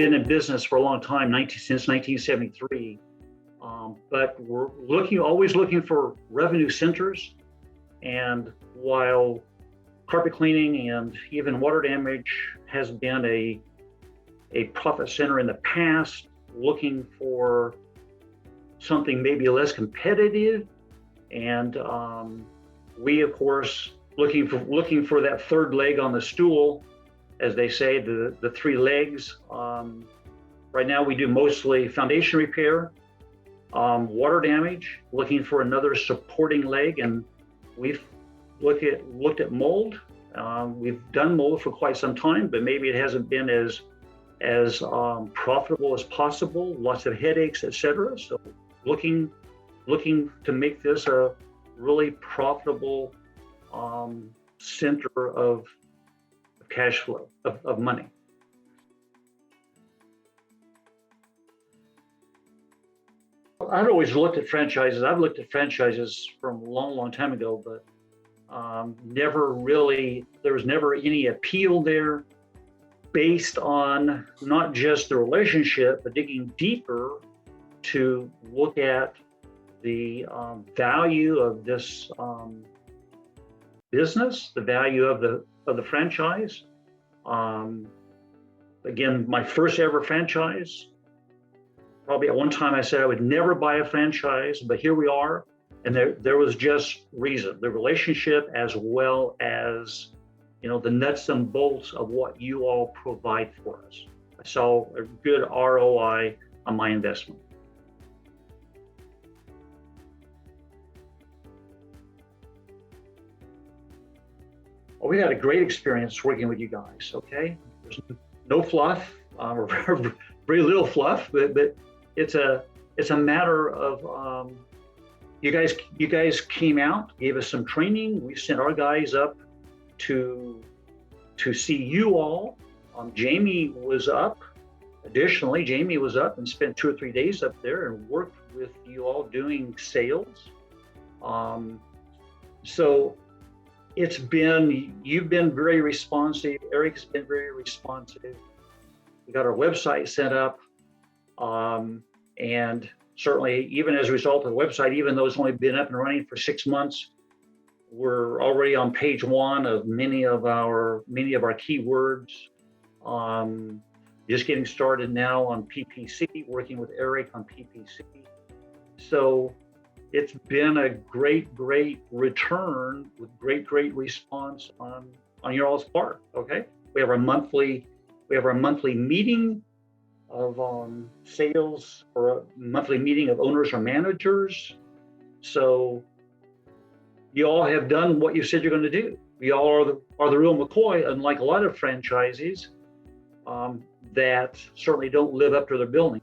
been in business for a long time, since 1973. But we're always looking for revenue centers. And while carpet cleaning and even water damage has been a profit center in the past, looking for something maybe less competitive, and we, of course, looking for that third leg on the stool, as they say, the three legs. Right now, we do mostly foundation repair, water damage, looking for another supporting leg, and we've looked at mold. We've done mold for quite some time, but maybe it hasn't been as profitable as possible. Lots of headaches, etc. So, looking to make this a really profitable center of cash flow, of money. I've always looked at franchises. I've looked at franchises from a long time ago, but there was never any appeal there based on not just the relationship, but digging deeper to look at the value of this business, the value of the franchise. Again, my first ever franchise. Probably at one time I said I would never buy a franchise, but here we are. And there was just reason, the relationship, as well as, the nuts and bolts of what you all provide for us. I saw a good ROI on my investment. Well, we had a great experience working with you guys, okay? There's no fluff, or very little fluff, but it's a matter of you guys came out, gave us some training. We sent our guys up to see you all. Jamie was up. Additionally, Jamie was up and spent 2 or 3 days up there and worked with you all doing sales. So you've been very responsive. Eric's been very responsive. We got our website set up. And certainly, even as a result of the website, even though it's only been up and running for 6 months, we're already on page 1 of many of our keywords. Just getting started now on PPC, working with Eric on PPC. So it's been a great return with great response on your all's part. Okay, we have our monthly meeting of sales, or a monthly meeting of owners or managers. So you all have done what you said you're going to do. We all are the real McCoy, unlike a lot of franchisees that certainly don't live up to their billing.